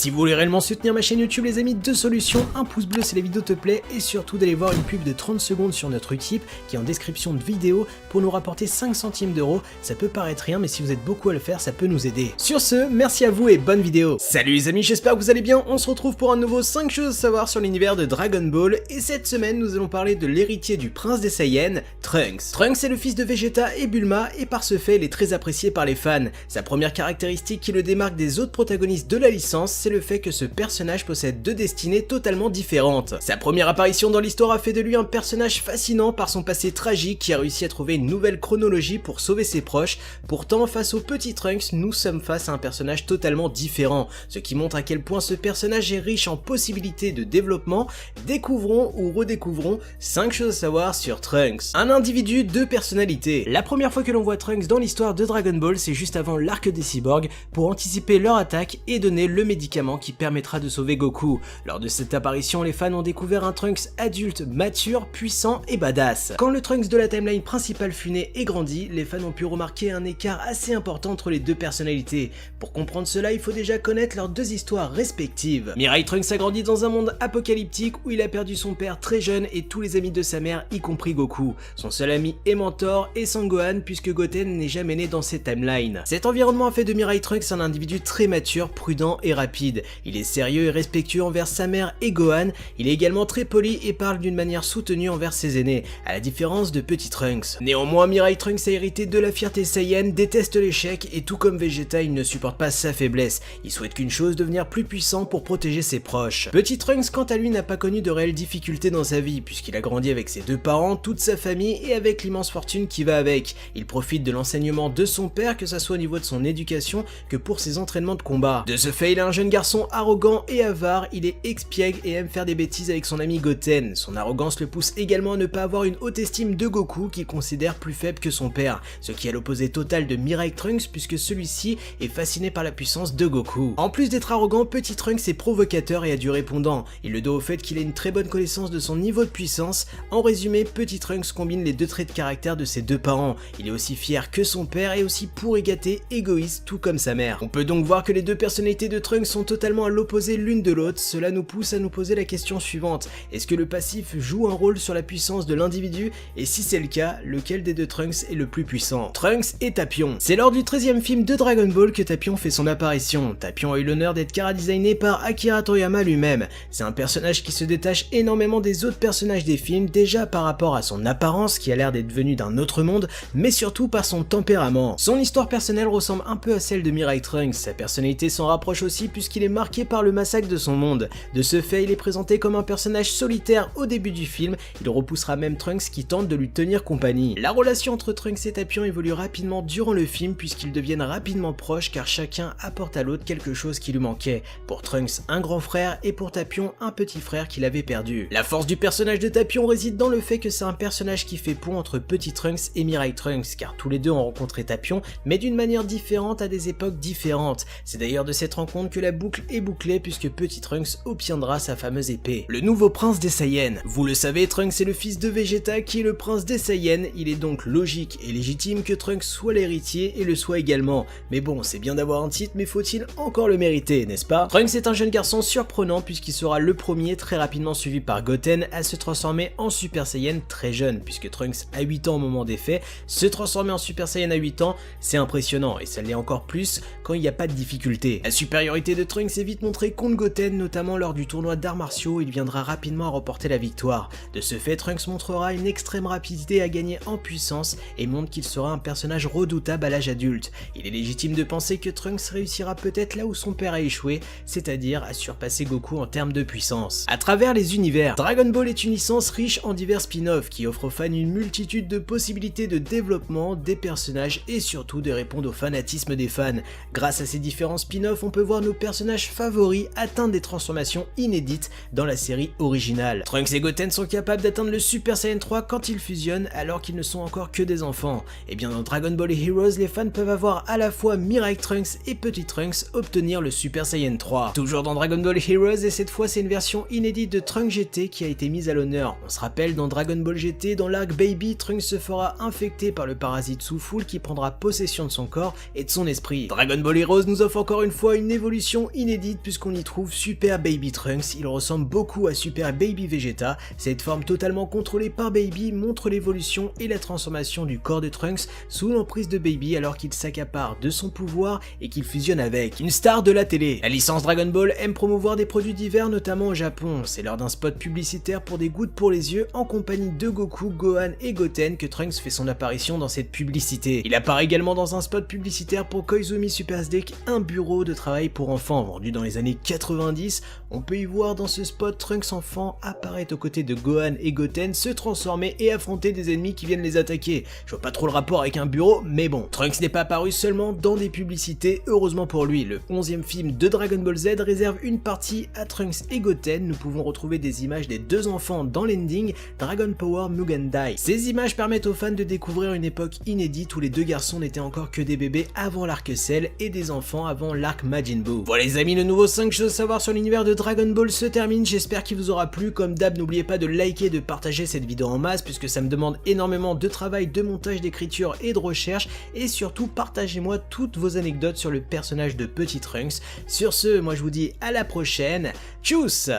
Si vous voulez réellement soutenir ma chaîne YouTube les amis, deux solutions, un pouce bleu si la vidéo te plaît et surtout d'aller voir une pub de 30 secondes sur notre Utip qui est en description de vidéo pour nous rapporter 5 centimes d'euros. Ça peut paraître rien mais si vous êtes beaucoup à le faire ça peut nous aider. Sur ce, merci à vous et bonne vidéo. Salut les amis, j'espère que vous allez bien, on se retrouve pour un nouveau 5 choses à savoir sur l'univers de Dragon Ball et cette semaine nous allons parler de l'héritier du prince des Saiyans, Trunks. Trunks est le fils de Vegeta et Bulma et par ce fait il est très apprécié par les fans. Sa première caractéristique qui le démarque des autres protagonistes de la licence, c'est le fait que ce personnage possède deux destinées totalement différentes. Sa première apparition dans l'histoire a fait de lui un personnage fascinant par son passé tragique qui a réussi à trouver une nouvelle chronologie pour sauver ses proches. Pourtant, face au petit Trunks, nous sommes face à un personnage totalement différent, ce qui montre à quel point ce personnage est riche en possibilités de développement. Découvrons ou redécouvrons 5 choses à savoir sur Trunks. Un individu, deux personnalités. La première fois que l'on voit Trunks dans l'histoire de Dragon Ball, c'est juste avant l'arc des cyborgs pour anticiper leur attaque et donner le médicament qui permettra de sauver Goku. Lors de cette apparition, les fans ont découvert un Trunks adulte, mature, puissant et badass. Quand le Trunks de la timeline principale fut né et grandi, les fans ont pu remarquer un écart assez important entre les deux personnalités. Pour comprendre cela, il faut déjà connaître leurs deux histoires respectives. Mirai Trunks a grandi dans un monde apocalyptique où il a perdu son père très jeune et tous les amis de sa mère, y compris Goku. Son seul ami et mentor est Sangohan puisque Goten n'est jamais né dans cette timeline. Cet environnement a fait de Mirai Trunks un individu très mature, prudent et rapide. Il est sérieux et respectueux envers sa mère et Gohan, il est également très poli et parle d'une manière soutenue envers ses aînés, à la différence de Petit Trunks. Néanmoins, Mirai Trunks a hérité de la fierté Saiyan, déteste l'échec et tout comme Vegeta, il ne supporte pas sa faiblesse. Il souhaite qu'une chose, devenir plus puissant pour protéger ses proches. Petit Trunks, quant à lui, n'a pas connu de réelles difficultés dans sa vie, puisqu'il a grandi avec ses deux parents, toute sa famille et avec l'immense fortune qui va avec. Il profite de l'enseignement de son père, que ça soit au niveau de son éducation que pour ses entraînements de combat. De ce fait, il est un jeune garçon arrogant et avare, il est expiègle et aime faire des bêtises avec son ami Goten. Son arrogance le pousse également à ne pas avoir une haute estime de Goku qu'il considère plus faible que son père, ce qui est à l'opposé total de Mirai Trunks puisque celui-ci est fasciné par la puissance de Goku. En plus d'être arrogant, Petit Trunks est provocateur et a du répondant. Il le doit au fait qu'il a une très bonne connaissance de son niveau de puissance. En résumé, Petit Trunks combine les deux traits de caractère de ses deux parents. Il est aussi fier que son père et aussi pourri gâté, égoïste tout comme sa mère. On peut donc voir que les deux personnalités de Trunks sont totalement à l'opposé l'une de l'autre. Cela nous pousse à nous poser la question suivante: est-ce que le passif joue un rôle sur la puissance de l'individu? Et si c'est le cas, lequel des deux Trunks est le plus puissant? Trunks et Tapion. C'est lors du 13e film de Dragon Ball que Tapion fait son apparition. Tapion a eu l'honneur d'être chara-designé par Akira Toriyama lui-même. C'est un personnage qui se détache énormément des autres personnages des films, déjà par rapport à son apparence qui a l'air d'être venu d'un autre monde, mais surtout par son tempérament. Son histoire personnelle ressemble un peu à celle de Mirai Trunks, sa personnalité s'en rapproche aussi puisqu'il est marqué par le massacre de son monde. De ce fait, il est présenté comme un personnage solitaire au début du film, il repoussera même Trunks qui tente de lui tenir compagnie. La relation entre Trunks et Tapion évolue rapidement durant le film puisqu'ils deviennent rapidement proches car chacun apporte à l'autre quelque chose qui lui manquait. Pour Trunks, un grand frère et pour Tapion, un petit frère qu'il avait perdu. La force du personnage de Tapion réside dans le fait que c'est un personnage qui fait pont entre Petit Trunks et Mirai Trunks car tous les deux ont rencontré Tapion mais d'une manière différente à des époques différentes. C'est d'ailleurs de cette rencontre que la boucle est bouclée puisque Petit Trunks obtiendra sa fameuse épée. Le nouveau prince des Saiyans. Vous le savez, Trunks est le fils de Vegeta qui est le prince des Saiyans, il est donc logique et légitime que Trunks soit l'héritier et le soit également. Mais bon, c'est bien d'avoir un titre mais faut-il encore le mériter, n'est-ce pas? Trunks est un jeune garçon surprenant puisqu'il sera le premier, très rapidement suivi par Goten, à se transformer en Super Saiyan très jeune puisque Trunks a 8 ans au moment des faits. Se transformer en Super Saiyan à 8 ans, c'est impressionnant et ça l'est encore plus quand il n'y a pas de difficulté. La supériorité de Trunks est vite montrée contre Goten, notamment lors du tournoi d'arts martiaux, il viendra rapidement à remporter la victoire. De ce fait, Trunks montrera une extrême rapidité à gagner en puissance et montre qu'il sera un personnage redoutable à l'âge adulte. Il est légitime de penser que Trunks réussira peut-être là où son père a échoué, c'est-à-dire à surpasser Goku en termes de puissance. À travers les univers, Dragon Ball est une licence riche en divers spin-offs qui offre aux fans une multitude de possibilités de développement des personnages et surtout de répondre au fanatisme des fans. Grâce à ces différents spin-offs, on peut voir nos personnages favoris atteindre des transformations inédites dans la série originale. Trunks et Goten sont capables d'atteindre le Super Saiyan 3 quand ils fusionnent alors qu'ils ne sont encore que des enfants. Et bien dans Dragon Ball Heroes, les fans peuvent avoir à la fois Mirai Trunks et Petit Trunks obtenir le Super Saiyan 3. Toujours dans Dragon Ball Heroes et cette fois c'est une version inédite de Trunks GT qui a été mise à l'honneur. On se rappelle dans Dragon Ball GT, dans l'arc Baby, Trunks se fera infecter par le parasite Soulful qui prendra possession de son corps et de son esprit. Dragon Ball Heroes nous offre encore une fois une évolution inédite puisqu'on y trouve Super Baby Trunks. Il ressemble beaucoup à Super Baby Vegeta. Cette forme totalement contrôlée par Baby montre l'évolution et la transformation du corps de Trunks sous l'emprise de Baby alors qu'il s'accapare de son pouvoir et qu'il fusionne avec une star de la télé. La licence Dragon Ball aime promouvoir des produits divers notamment au Japon. C'est lors d'un spot publicitaire pour des gouttes pour les yeux en compagnie de Goku, Gohan et Goten que Trunks fait son apparition dans cette publicité. Il apparaît également dans un spot publicitaire pour Koizumi Super Deck, un bureau de travail pour enfants vendu dans les années 90. On peut y voir dans ce spot Trunks enfant apparaître aux côtés de Gohan et Goten, se transformer et affronter des ennemis qui viennent les attaquer. Je vois pas trop le rapport avec un bureau, mais bon. Trunks n'est pas apparu seulement dans des publicités, heureusement pour lui. Le 11e film de Dragon Ball Z réserve une partie à Trunks et Goten. Nous pouvons retrouver des images des deux enfants dans l'ending Dragon Power Mugen Dai. Ces images permettent aux fans de découvrir une époque inédite où les deux garçons n'étaient encore que des bébés avant l'arc Cell et des enfants avant l'arc Majin Buu. Voilà les amis, le nouveau 5 choses à savoir sur l'univers de Dragon Ball se termine, j'espère qu'il vous aura plu. Comme d'hab, n'oubliez pas de liker et de partager cette vidéo en masse puisque ça me demande énormément de travail, de montage, d'écriture et de recherche, et surtout partagez-moi toutes vos anecdotes sur le personnage de Petit Trunks. Sur ce, moi je vous dis à la prochaine, tchuss!